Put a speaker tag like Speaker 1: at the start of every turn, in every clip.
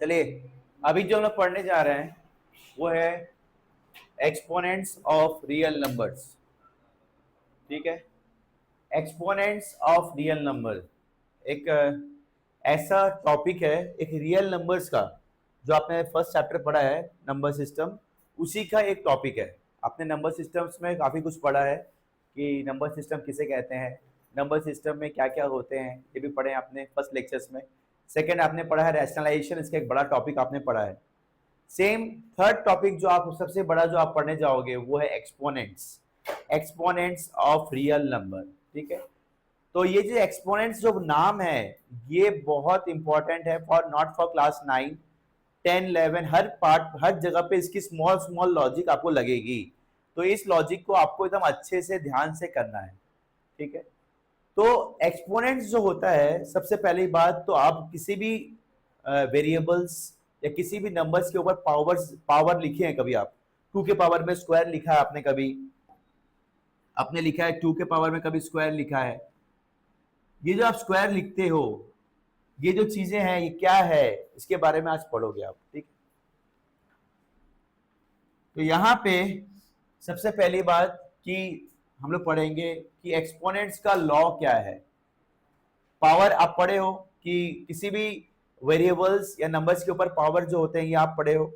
Speaker 1: चलिए अभी जो हम लोग पढ़ने जा रहे हैं वो है एक्सपोनेंट्स ऑफ रियल नंबर्स। ठीक है, एक्सपोनेंट्स ऑफ रियल नंबर एक ऐसा टॉपिक है, एक रियल नंबर्स का जो आपने फर्स्ट चैप्टर पढ़ा है नंबर सिस्टम, उसी का एक टॉपिक है। आपने नंबर सिस्टम्स में काफ़ी कुछ पढ़ा है कि नंबर सिस्टम किसे कहते हैं, नंबर सिस्टम में क्या क्या होते हैं, ये भी पढ़े आपने फर्स्ट लेक्चर्स में। सेकेंड आपने पढ़ा है रैशनलाइजेशन, इसका एक बड़ा टॉपिक आपने पढ़ा है। सेम थर्ड टॉपिक जो आप सबसे बड़ा जो आप पढ़ने जाओगे वो है exponents, exponents of real number. ठीक है, तो ये जो एक्सपोनेंट्स जो नाम है ये बहुत इंपॉर्टेंट है फॉर नॉट फॉर क्लास 9 10 11, हर पार्ट हर जगह पे इसकी स्मॉल स्मॉल लॉजिक आपको लगेगी, तो इस लॉजिक को आपको एकदम अच्छे से ध्यान से करना है। ठीक है, तो एक्सपोनेंट्स जो होता है, सबसे पहली बात तो आप किसी भी वेरिएबल्स या किसी भी नंबर्स के ऊपर पावर लिखे हैं कभी आप? 2 के पावर में स्क्वायर लिखा है आपने कभी? आपने लिखा है 2 के पावर में कभी स्क्वायर लिखा है? ये जो आप स्क्वायर लिखते हो, ये जो चीजें हैं ये क्या है, इसके बारे में आज पढ़ोगे आप। ठीक, तो यहां पे सबसे पहली बात कि हम लोग पढ़ेंगे कि एक्सपोनेंट्स का लॉ क्या है। पावर आप पढ़े हो कि किसी भी वेरिएबल्स या नंबर्स के ऊपर पावर जो होते हैं ये आप पढ़े हो।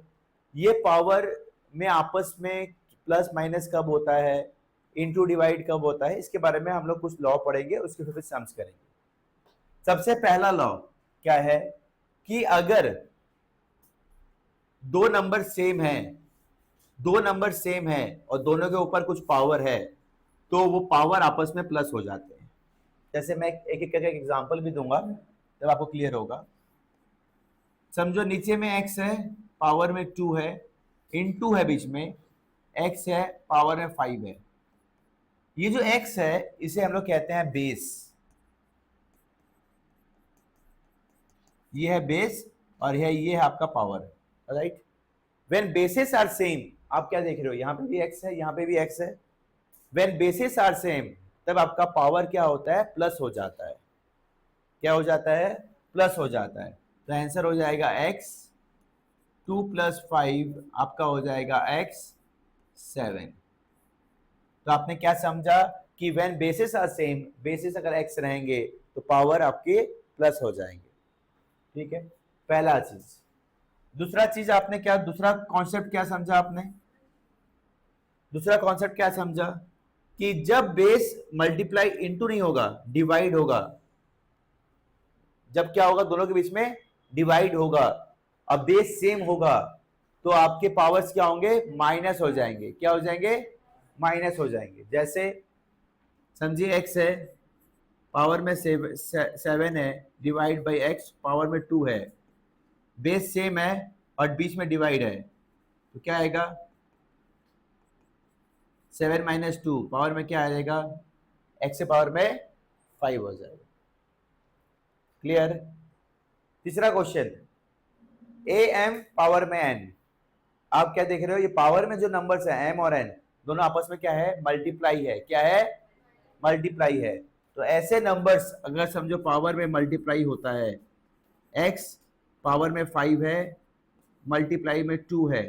Speaker 1: ये पावर में आपस में प्लस माइनस कब होता है, इनटू डिवाइड कब होता है, इसके बारे में हम लोग कुछ लॉ पढ़ेंगे, उसके फिर सम्स करेंगे। सबसे पहला लॉ क्या है कि अगर दो नंबर सेम है, दो नंबर सेम है और दोनों के ऊपर कुछ पावर है तो वो पावर आपस में प्लस हो जाते हैं। जैसे मैं एक एक करके एग्जांपल भी दूंगा तब आपको क्लियर होगा। समझो नीचे में x है, पावर में 2 है, इनटू है बीच में, x है पावर में 5 है। ये जो x है इसे हम लोग कहते हैं बेस, ये है बेस और ये है आपका power, right. When bases are same, आप क्या देख रहे हो, यहाँ पे भी x है, यहाँ पे भी x है। व्हेन बेसेस आर सेम तब आपका पावर क्या होता है, प्लस हो जाता है। क्या हो जाता है, प्लस हो जाता है। तो आंसर हो जाएगा x 2 + 5 आपका हो जाएगा x 7। तो आपने क्या समझा कि when basis are same, basis अगर x रहेंगे तो पावर आपके प्लस हो जाएंगे। ठीक है, पहला चीज। दूसरा चीज आपने क्या, दूसरा कॉन्सेप्ट क्या समझा आपने? दूसरा कॉन्सेप्ट क्या समझा कि जब बेस मल्टीप्लाई इनटू नहीं होगा, डिवाइड होगा। जब क्या होगा, दोनों के बीच में डिवाइड होगा, अब बेस सेम होगा तो आपके पावर्स क्या होंगे, माइनस हो जाएंगे। क्या हो जाएंगे, माइनस हो जाएंगे। जैसे समझिए x है, पावर में 7 है, डिवाइड बाई x पावर में 2 है, बेस सेम है और बीच में डिवाइड है, तो क्या आएगा 7 - 2 पावर में क्या आ जाएगा, x से पावर में 5 हो जाएगा। क्लियर। तीसरा क्वेश्चन, am पावर में n। आप क्या देख रहे हो, ये पावर में जो नंबर्स है m और n दोनों आपस में क्या है, मल्टीप्लाई है। क्या है, मल्टीप्लाई है। तो ऐसे नंबर्स अगर समझो पावर में मल्टीप्लाई होता है, x पावर में 5 है, मल्टीप्लाई में 2 है,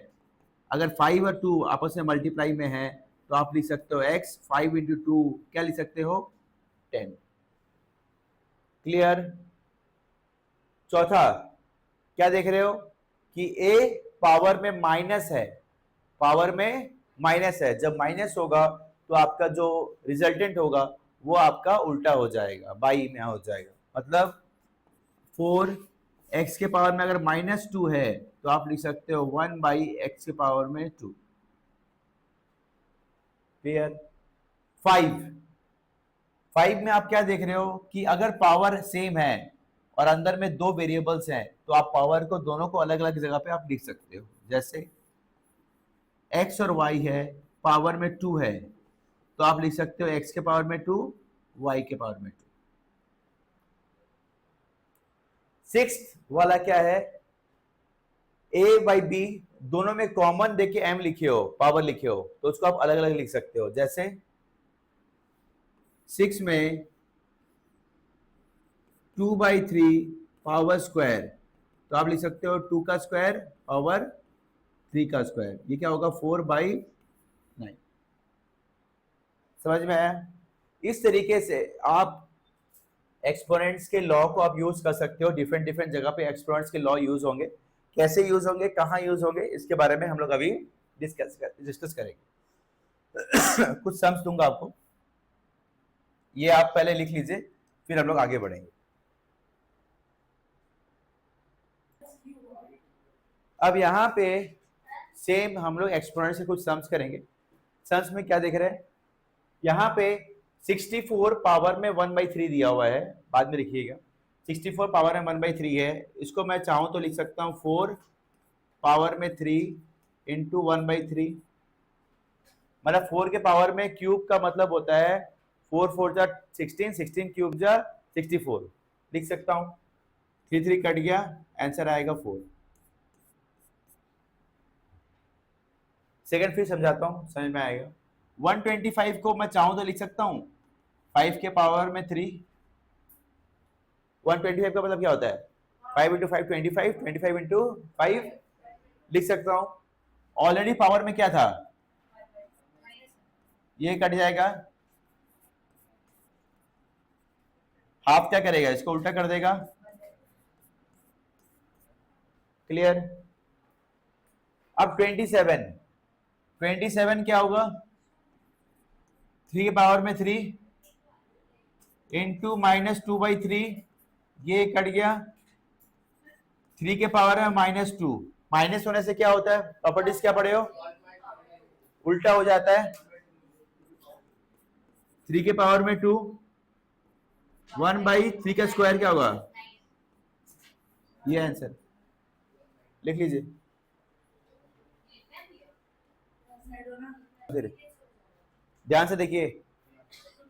Speaker 1: अगर 5 और 2 आपस में मल्टीप्लाई में है तो आप लिख सकते हो x 5 × 2 क्या लिख सकते हो, 10। क्लियर। चौथा क्या देख रहे हो कि a पावर में माइनस है, पावर में माइनस है, जब माइनस होगा तो आपका जो रिजल्टेंट होगा वो आपका उल्टा हो जाएगा, बाई में हो जाएगा। मतलब 4x के पावर में अगर -2 है तो आप लिख सकते हो 1/x के पावर में 2। क्लियर। 5 में आप क्या देख रहे हो कि अगर पावर सेम है और अंदर में दो वेरिएबल्स हैं तो आप पावर को दोनों को अलग अलग जगह पे आप लिख सकते हो। जैसे x और y है, पावर में 2 है तो आप लिख सकते हो x के पावर में 2, y के पावर में 2। सिक्स्थ वाला क्या है, a/b दोनों में कॉमन देके m लिखे हो, पावर लिखे हो, तो उसको आप अलग अलग लिख सकते हो। जैसे 6 में 2/3 पावर स्क्वायर, तो तो आप लिख सकते हो 2 का स्क्वायर ओवर 3 का स्क्वायर, ये क्या होगा 4/9। समझ में आया? इस तरीके से आप एक्सपोनेंट्स के लॉ को आप यूज कर सकते हो। डिफरेंट डिफरेंट जगह पे एक्सपोनेंट्स के लॉ यूज होंगे, कैसे यूज होंगे, कहाँ यूज होंगे, इसके बारे में हम लोग अभी डिस्कस करेंगे। कुछ सम्स दूंगा आपको, ये आप पहले लिख लीजिए, फिर हम लोग आगे बढ़ेंगे। अब यहाँ पे सेम हम लोग एक्सपोनेंट से कुछ सम्स करेंगे। सम्स में क्या देख रहे हैं, यहाँ पे 64 पावर में 1/3 दिया हुआ है, बाद में लिखिएगा। 64 पावर में 1/3 है, इसको मैं चाहूं तो लिख सकता हूँ 4 पावर में 3 इंटू 1/3। मतलब 4 के पावर में क्यूब का मतलब होता है 4 4 जा 16, 16 क्यूब जा 64, लिख सकता हूँ। 3 3 कट गया, आंसर आएगा 4। सेकंड फिर समझाता हूँ, समझ में आएगा। 125 को मैं चाहूं तो लिख सकता हूं 5 के पावर में 3। 125 का मतलब क्या होता है 5 इंटू 5 25, 25 इंटू 5 लिख सकता हूं। ऑलरेडी पावर में क्या था, ये कट जाएगा, हाफ क्या करेगा, इसको उल्टा कर देगा। क्लियर? अब 27 क्या होगा, 3 के पावर में 3 इंटू -2/3, ये कट गया। 3 के पावर में -2, माइनस होने से क्या होता है, प्रॉपर्टीज क्या पढ़े हो, उल्टा हो जाता है। 3 के पावर में 2, 1/3 का स्क्वायर क्या होगा, ये आंसर लिख लीजिए। फिर ध्यान से देखिए,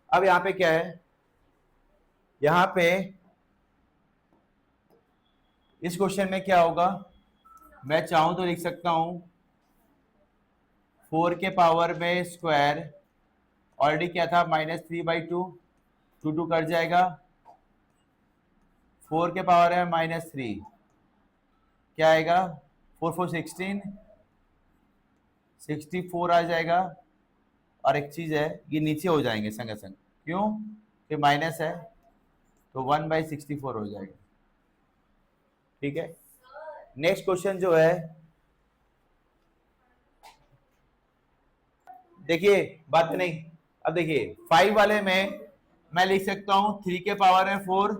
Speaker 1: अब यहाँ पे क्या है, यहाँ पे इस क्वेश्चन में क्या होगा, मैं चाहूं तो लिख सकता हूं 4 के पावर में स्क्वायर, ऑलरेडी क्या था -3/2, 2 2 कट जाएगा। 4 के पावर में -3 क्या आएगा, 4 4 16, 64 आ जाएगा। और एक चीज है, ये नीचे हो जाएंगे संग संग, क्यों कि माइनस है, तो 1/64 हो जाएगा। ठीक है, नेक्स्ट क्वेश्चन जो है, देखिए बात नहीं, अब देखिए 5 वाले में मैं लिख सकता हूं 3 के पावर में 4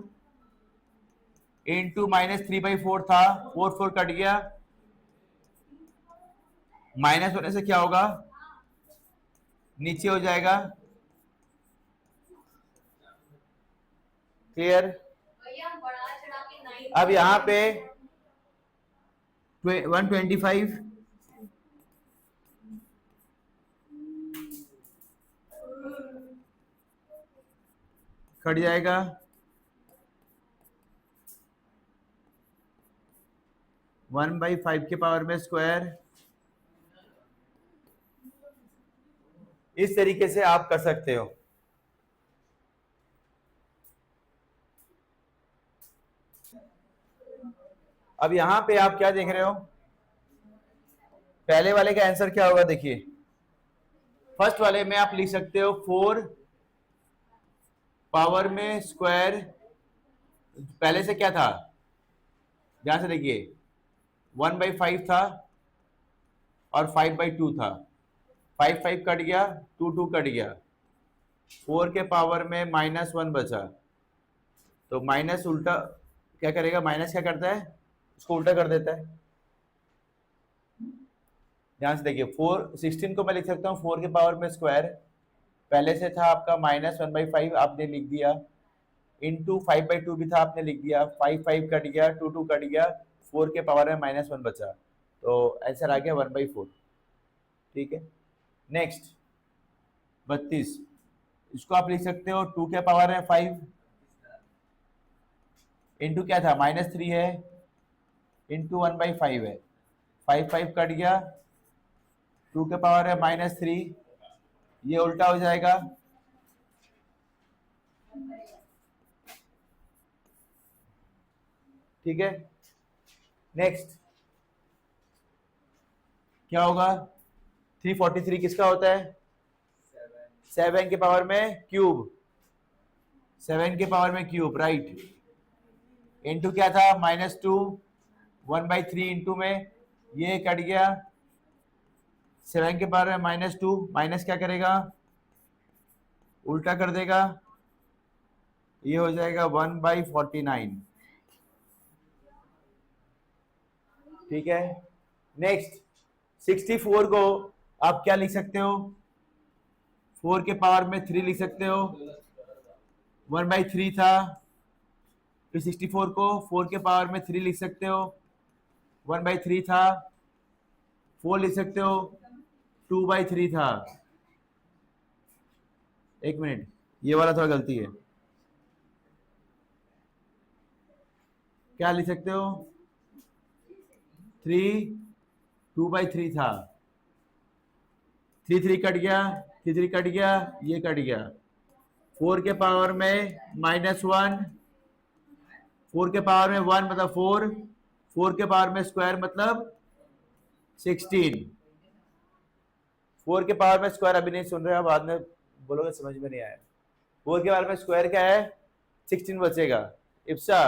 Speaker 1: इंटू -3/4 था, 4 4 कट गया, माइनस होने से क्या होगा, नीचे हो जाएगा। क्लियर? अब यहां पे 125 कट जाएगा, 1/5 के पावर में स्क्वायर। इस तरीके से आप कर सकते हो। अब यहां पे आप क्या देख रहे हो, पहले वाले का आंसर क्या होगा, देखिए फर्स्ट वाले में आप लिख सकते हो 4 पावर में स्क्वायर, पहले से क्या था, ध्यान से देखिए 1/5 था और 5/2 था, 5 5 कट गया, 2 2 कट गया, 4 के पावर में -1 बचा, तो माइनस उल्टा क्या करेगा, माइनस क्या करता है, उसको उल्टा कर देता है। ध्यान से देखिए 16 को मैं लिख सकता हूँ 4 के पावर में स्क्वायर, पहले से था आपका -1/5 आपने लिख दिया, इंटू 5/2 भी था आपने लिख दिया, 5 5 कट गया, 2 2 कट गया, 4 के पावर में -1 बचा, तो आंसर आ गया 1/4। ठीक है, नेक्स्ट 32, इसको आप लिख सकते हो 2 के पावर में 5 इंटू क्या था -3 है, इंटू 1/5 है, 5 5 कट गया, 2 के पावर है -3, ये उल्टा हो जाएगा। ठीक है, नेक्स्ट क्या होगा? 343 किसका होता है? 7 के पावर में क्यूब, 7 के पावर में क्यूब, राइट। इंटू क्या था? -2, 1/3 इंटू में ये कट गया, 7 के पावर में -2, माइनस क्या करेगा? उल्टा कर देगा, ये हो जाएगा 1/49। ठीक है। नेक्स्ट 64 को आप क्या लिख सकते हो? 4 के पावर में 3 लिख सकते हो, 1/3 था। फिर 64 को 4 के पावर में 3 लिख सकते हो, 1/3 था। 4 लिख सकते हो, 2/3 था। एक मिनट, ये वाला थोड़ा गलती है, क्या लिख सकते हो? 3 2/3 था। 3 कट गया, 3 कट गया, ये कट गया। 4 के पावर में -1, 4 के पावर में 1 मतलब 4, 4 के पावर में स्क्वायर मतलब 16। 4 के पावर में स्क्वायर अभी नहीं सुन रहे हो, बाद में बोलोगे समझ में नहीं आया। 4 के पावर में स्क्वायर क्या है? 16 बचेगा। इप्सा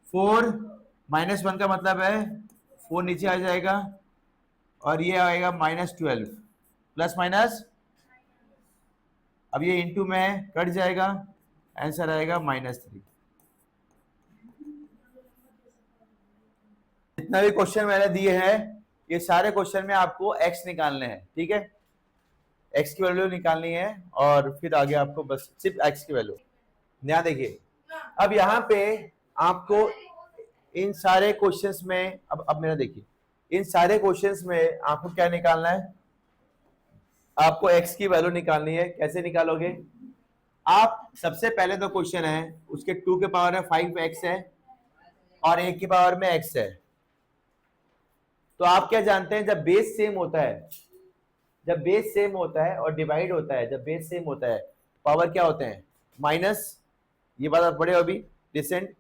Speaker 1: 4 -1 का मतलब है 4 नीचे आ जाएगा और ये आएगा -12, प्लस माइनस, अब ये इंटू में कट जाएगा, आंसर आएगा -3। जितना भी क्वेश्चन मैंने दिए हैं ये सारे क्वेश्चन में आपको x निकालने हैं, ठीक है? x की वैल्यू निकालनी है और फिर आगे आपको बस सिर्फ x की वैल्यू। ध्यान देखिए, अब यहाँ पे आपको इन सारे क्वेश्चंस में अब मेरा देखिए, इन सारे क्वेश्चंस में आपको क्या निकालना है? आपको x की वैल्यू निकालनी है। कैसे निकालोगे आप? सबसे पहले तो क्वेश्चन है उसके 2 के पावर में 5x है और 1 के पावर में x है। तो आप क्या जानते हैं, जब बेस सेम होता है, जब बेस सेम होता है और डिवाइड होता है, जब बेस सेम होता है पावर क्या होते हैं? माइनस। ये बात आप पढ़े हो अभी रिसेंट।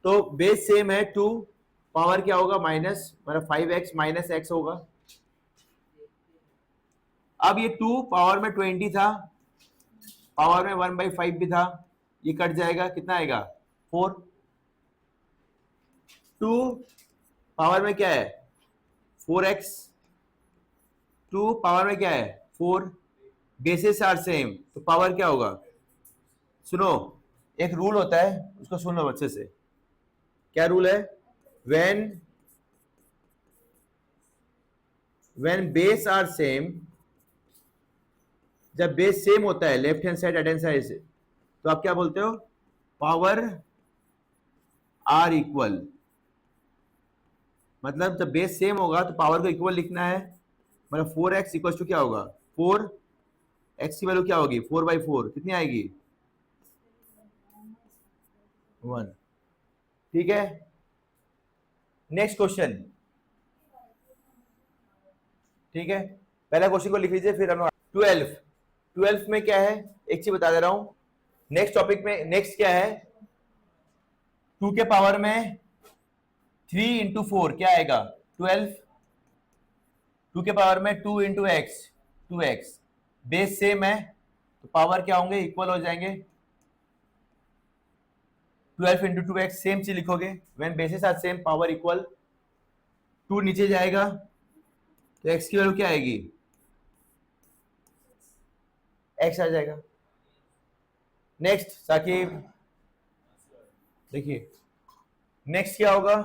Speaker 1: तो बेस सेम है 2, पावर क्या होगा? माइनस, मतलब 5x माइनस x होगा। अब ये 2 पावर में 20 था, पावर में 1/5 भी था, ये कट जाएगा, कितना आएगा? 4। 2 पावर में क्या है? 4x, 2 पावर में क्या है? 4। बेसिस आर सेम, तो पावर क्या होगा? सुनो, एक रूल होता है, उसको सुन लो अच्छे से। क्या रूल है? when बेस आर सेम, जब बेस सेम होता है left hand side right hand side से, तो आप क्या बोलते हो? Power are equal. मतलब जब बेस सेम होगा तो पावर को इक्वल लिखना है, मतलब 4x इक्वल टू क्या होगा? 4x की वैल्यू क्या होगी? 4/4, कितनी आएगी? 1। ठीक है। नेक्स्ट क्वेश्चन, ठीक है, पहला क्वेश्चन को लिख लीजिए, फिर हम 12 में क्या है एक चीज बता दे रहा हूं। नेक्स्ट टॉपिक में नेक्स्ट क्या है? 2 के पावर में 3 इंटू 4 क्या आएगा? 12। 2 के पावर में 2 into x, 2x। Base same है तो पावर क्या होंगे? इक्वल हो जाएंगे। 12 इंटू 2x, सेम चीज लिखोगे। When basis are same power equal, 2 नीचे जाएगा तो x की वैल्यू क्या आएगी? x आ जाएगा। नेक्स्ट साकिब देखिए, नेक्स्ट क्या होगा?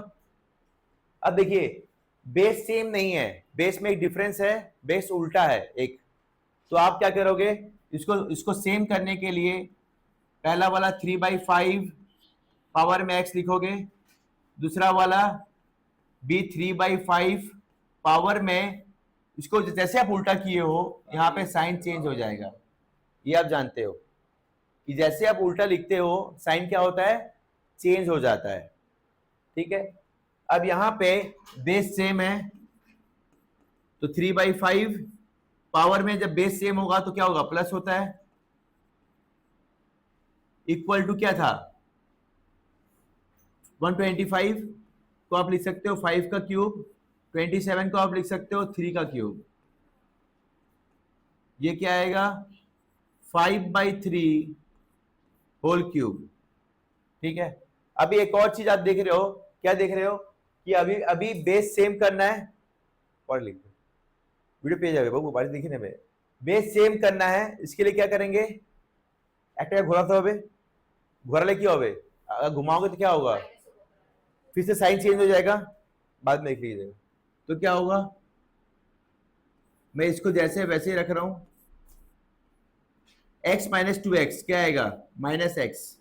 Speaker 1: अब देखिए, बेस सेम नहीं है, बेस में एक डिफरेंस है, बेस उल्टा है एक। तो आप क्या करोगे? इसको सेम करने के लिए पहला वाला 3/5 पावर में x लिखोगे, दूसरा वाला भी 3/5 पावर में, इसको जैसे आप उल्टा किए हो यहाँ पे साइन चेंज हो जाएगा। ये आप जानते हो कि जैसे आप उल्टा लिखते हो साइन क्या होता है? चेंज हो जाता है। ठीक है। अब यहाँ पे बेस सेम है तो 3/5 पावर में जब बेस सेम होगा तो क्या होगा? प्लस होता है। इक्वल टू क्या था? 125 को आप लिख सकते हो 5 का क्यूब, 27 को आप लिख सकते हो 3 का क्यूब। ये क्या आएगा 5/3 होल क्यूब। ठीक है, अभी एक और चीज आप देख रहे हो, क्या देख रहे हो कि अभी अभी बेस सेम करना है, पढ़ लिख वीडियो पे जाएगा बाबू बारिश देखने में, बेस सेम करना है। इसके लिए क्या करेंगे, একটা ঘোরাতে হবে, ঘোরালে কি হবে, अगर घुमाओगे तो क्या होगा, फिर से साइन चेंज हो जाएगा, बाद में देख लीजिएगा। तो क्या होगा, मैं इसको जैसे वैसे ही रख रहा हूं, x माइनस 2x क्या आएगा माइनस एक्स,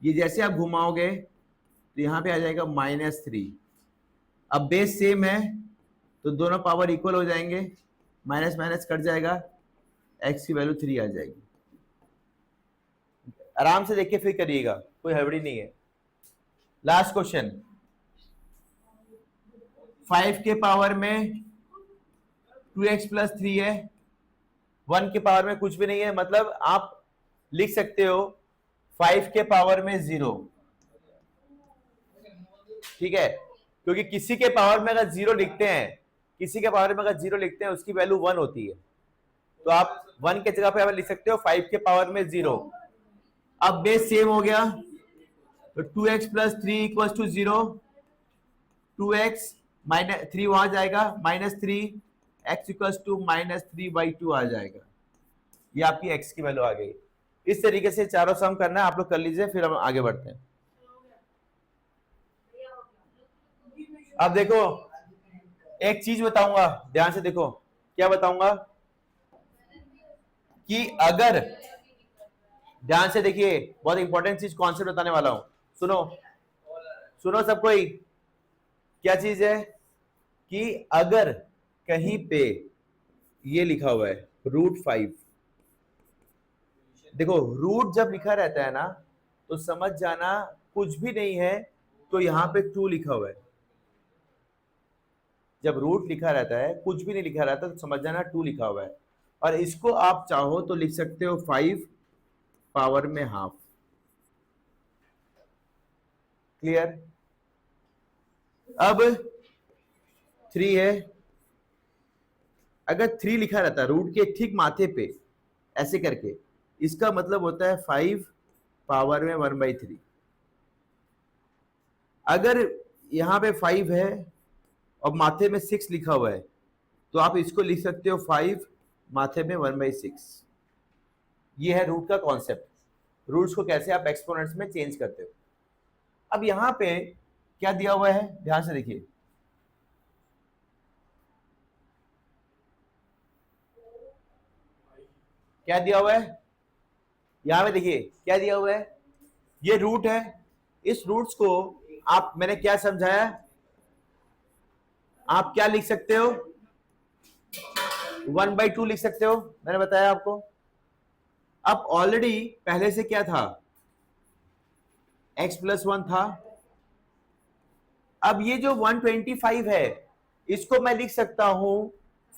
Speaker 1: ये जैसे आप घुमाओगे तो यहां पे आ जाएगा -3। अब बेस सेम है तो दोनों पावर इक्वल हो जाएंगे, माइनस माइनस कट जाएगा, x की वैल्यू 3 आ जाएगी। आराम से देखिए फिर करिएगा, कोई हड़बड़ी नहीं है। लास्ट क्वेश्चन, 5 के पावर में 2x प्लस 3 है, 1 के पावर में कुछ भी नहीं है, मतलब आप लिख सकते हो 5 के पावर में 0। ठीक है, क्योंकि किसी के पावर में अगर 0 लिखते हैं, किसी के पावर में अगर 0 लिखते हैं उसकी वैल्यू 1 होती है, तो आप 1 के जगह पे आप लिख सकते हो 5 के पावर में 0। अब बेस सेम हो गया तो 2x plus 3 equal to 0, 2x minus 3 वहां जाएगा, -3, x इक्वल टू -3/2 आ जाएगा। ये आपकी x की वैल्यू आ गई। इस तरीके से चारों सम करना है, आप लोग कर लीजिए, फिर हम आगे बढ़ते हैं। अब देखो एक चीज बताऊंगा, ध्यान से देखो, क्या बताऊंगा कि अगर, ध्यान से देखिए, बहुत इंपॉर्टेंट चीज कॉन्सेप्ट बताने वाला हूं, सुनो सुनो सब कोई। क्या चीज है कि अगर कहीं पे ये लिखा हुआ है √5, देखो रूट जब लिखा रहता है ना तो समझ जाना कुछ भी नहीं है, तो यहां पे 2 लिखा हुआ है। जब रूट लिखा रहता है, कुछ भी नहीं लिखा रहता, तो समझ जाना 2 लिखा हुआ है। और इसको आप चाहो तो लिख सकते हो 5 पावर में हाफ। क्लियर? अब 3 है, अगर 3 लिखा रहता रूट के ठीक माथे पे ऐसे करके, इसका मतलब होता है 5 पावर में 1/3। अगर यहां पे 5 है और माथे में 6 लिखा हुआ है, तो आप इसको लिख सकते हो 5 माथे में 1/6। ये है रूट का कॉन्सेप्ट, रूट्स को कैसे आप एक्सपोनेंट्स में चेंज करते हो। अब यहां पे क्या दिया हुआ है, ध्यान से देखिए, क्या दिया हुआ है, यहां पे देखिए क्या दिया हुआ है, ये रूट है। इस रूट्स को आप, मैंने क्या समझाया, आप क्या लिख सकते हो, 1/2 लिख सकते हो, मैंने बताया आपको। अब ऑलरेडी पहले से क्या था, x प्लस 1 था। अब ये जो 125 है, इसको मैं लिख सकता हूं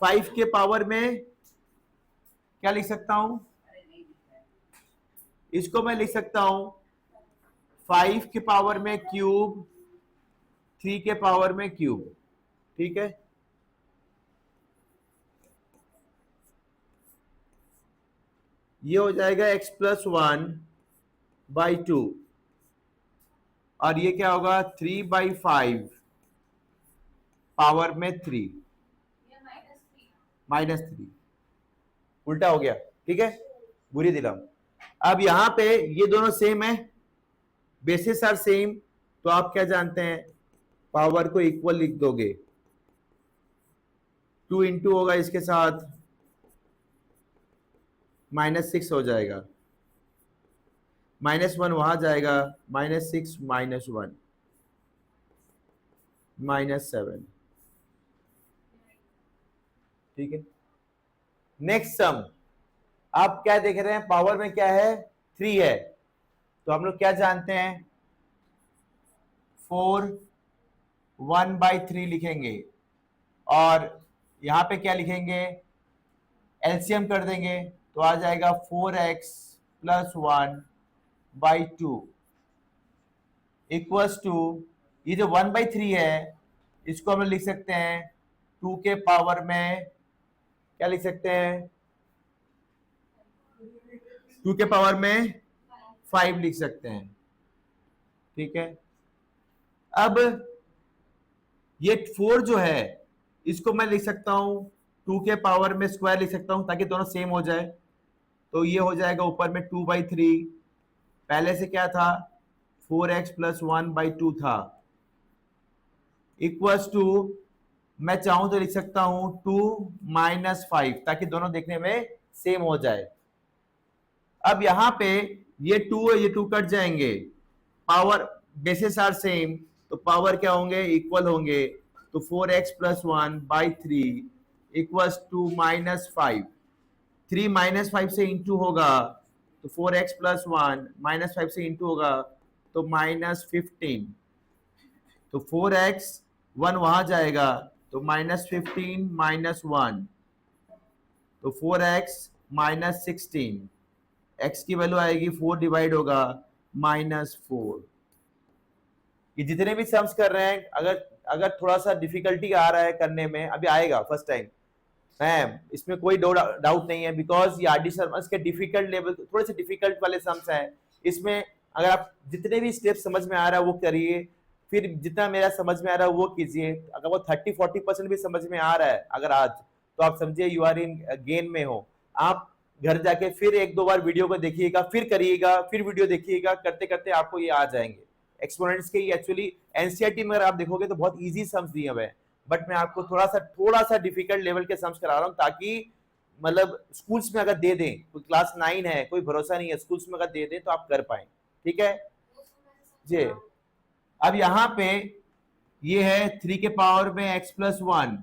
Speaker 1: 5 के पावर में, क्या लिख सकता हूं, इसको मैं लिख सकता हूं 5 के पावर में क्यूब, 3 के पावर में क्यूब। ठीक है, ये हो जाएगा x प्लस 1/2, और ये क्या होगा 3/5 पावर में 3, -3, उल्टा हो गया। ठीक है, बुरी दिलाम। अब यहां पे ये दोनों सेम है, बेसिस आर सेम, तो आप क्या जानते हैं, पावर को इक्वल लिख दोगे, 2 इंटू होगा इसके साथ -6 हो जाएगा, -1 वहां जाएगा, -6 -1 -7। ठीक है, नेक्स्ट सम, आप क्या देख रहे हैं, पावर में क्या है 3 है, तो हम लोग क्या जानते हैं, 4 1/3 लिखेंगे, और यहां पे क्या लिखेंगे, एलसीएम कर देंगे, तो आ जाएगा 4x प्लस 1/2 इक्वल्स टू ये जो 1/3 है इसको हम लिख सकते हैं 2 के पावर में, क्या लिख सकते हैं, 2 के पावर में 5 लिख सकते हैं। ठीक है, अब ये 4 जो है इसको मैं लिख सकता हूं 2 के पावर में स्क्वायर लिख सकता हूं ताकि दोनों सेम हो जाए। तो ये हो जाएगा ऊपर में 2/3, पहले से क्या था 4x प्लस 1/2 था, इक्वल्स टू मैं चाहूं तो लिख सकता हूं 2 माइनस 5 ताकि दोनों देखने में सेम हो जाए। अब यहां पे ये 2 है, ये 2 कट जाएंगे, पावर बेसिस आर सेम, तो पावर क्या होंगे, इक्वल होंगे। तो 4x plus 1/3 equals to minus 5, 3 minus 5 से इंटू होगा तो 4x प्लस 1 माइनस 5 से इंटू होगा तो माइनस 15, तो 4x 1 वहां जाएगा तो माइनस 15 माइनस 1 तो 4x माइनस 16, x की वैल्यू आएगी 4 डिवाइड होगा माइनस 4। ये जितने भी सम्स कर रहे हैं, अगर अगर थोड़ा सा डिफिकल्टी आ रहा है करने में, अभी आएगा फर्स्ट टाइम है, इसमें कोई डाउट नहीं है, बिकॉज ये आरडी शर्मा के डिफिकल्ट लेवल, थोड़े से डिफिकल्ट वाले सम्स हैं। इसमें अगर आप जितने भी स्टेप समझ में आ रहा है वो करिए, फिर जितना मेरा समझ में आ रहा है वो कीजिए। अगर वो 30-40% भी समझ में आ रहा है अगर आज, तो आप समझिए यू आर इन गेन में हो। आप घर जाके फिर 1-2 बार वीडियो को देखिएगा, फिर करिएगा, फिर वीडियो देखिएगा, करते करते आपको ये आ जाएंगे एक्सपोनेंट्स के। एक्चुअली एनसीईआरटी में अगर आप देखोगे तो बहुत इजी सम्स दिए हुए हैं, बट मैं आपको थोड़ा सा डिफिकल्ट लेवल के सम्स करा रहा हूं ताकि मतलब स्कूल्स में अगर दे दें, कोई क्लास 9 है, कोई भरोसा नहीं है, स्कूल्स में अगर दे दें तो आप कर पाए। ठीक है जी। अब यहां पे ये है 3 के पावर में x प्लस 1,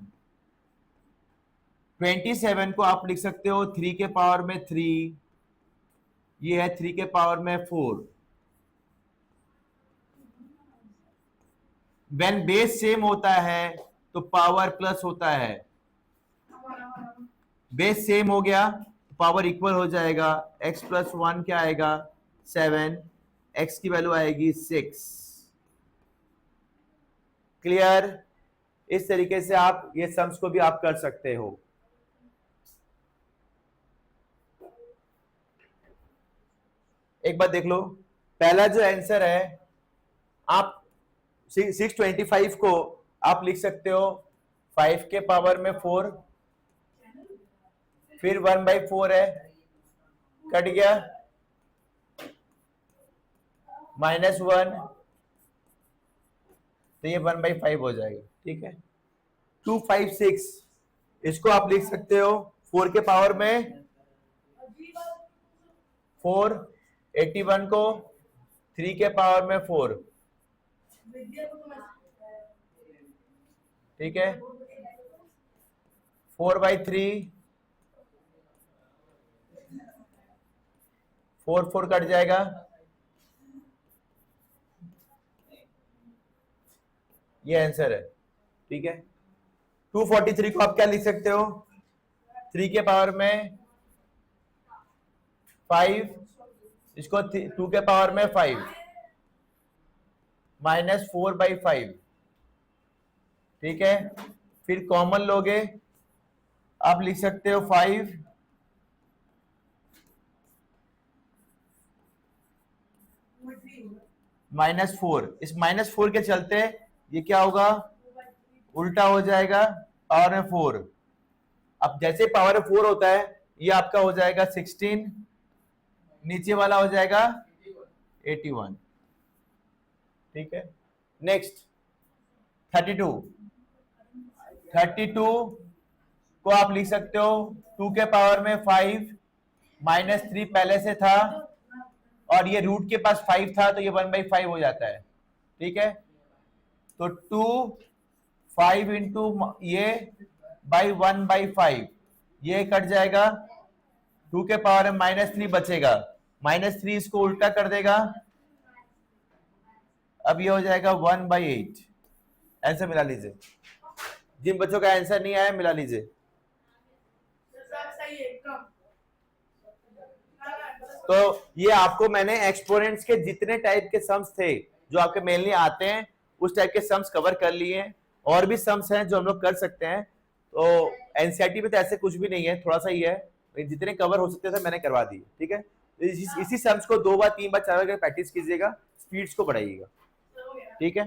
Speaker 1: 27 को आप लिख सकते हो 3 के पावर में 3, ये है 3 के पावर में 4। व्हेन बेस सेम होता है तो पावर प्लस होता है, बेस सेम हो गया तो पावर इक्वल हो जाएगा। x प्लस 1 क्या आएगा 7, x की वैल्यू आएगी 6। क्लियर? इस तरीके से आप ये सम्स को भी आप कर सकते हो। एक बात देख लो, पहला जो आंसर है आप 625 को आप लिख सकते हो 5 के पावर में 4, फिर 1/4 है, कट गया, -1 तो ये 1/5 हो जाएगा। ठीक है, 256 इसको आप लिख सकते हो 4 के पावर में 4, 81 को 3 के पावर में 4। ठीक है, 4/3, 4 कट जाएगा, ये आंसर है। ठीक है, 243 को आप क्या लिख सकते हो 3 के पावर में 5, इसको 2 के पावर में 5 -4/5। ठीक है, फिर कॉमन लोगे आप लिख सकते हो 5 -4। इस -4 के चलते ये क्या होगा, उल्टा हो जाएगा, पावर में 4। अब जैसे पावर में 4 होता है ये आपका हो जाएगा 16, नीचे वाला हो जाएगा 81। ठीक है, नेक्स्ट 32 को आप लिख सकते हो 2 के पावर में 5 -3 पहले से था, और ये रूट के पास 5 था तो ये 1/5 हो जाता है। ठीक है, तो 2 5 इंटू ये बाई 1/5, ये कट जाएगा, 2 के पावर में -3 बचेगा, -3 इसको उल्टा कर देगा, अब ये हो जाएगा 1/8। आंसर मिला लीजिए, जिन बच्चों का आंसर नहीं आया मिला लीजिए। तो ये आपको मैंने एक्सपोनेंट्स के जितने टाइप के सम्स थे जो आपके मेनली आते हैं उस टाइप के सम्स कवर कर लिए हैं। और भी सम्स हैं जो हम लोग कर सकते हैं, तो एनसीईआरटी में तो ऐसे कुछ भी नहीं है, थोड़ा सा ही है, जितने कवर हो सकते थे मैंने करवा दिए। ठीक है, इसी सम्स को 2 बार 3 बार 4 बार प्रैक्टिस कीजिएगा, स्पीड्स को बढ़ाइएगा। ठीक है।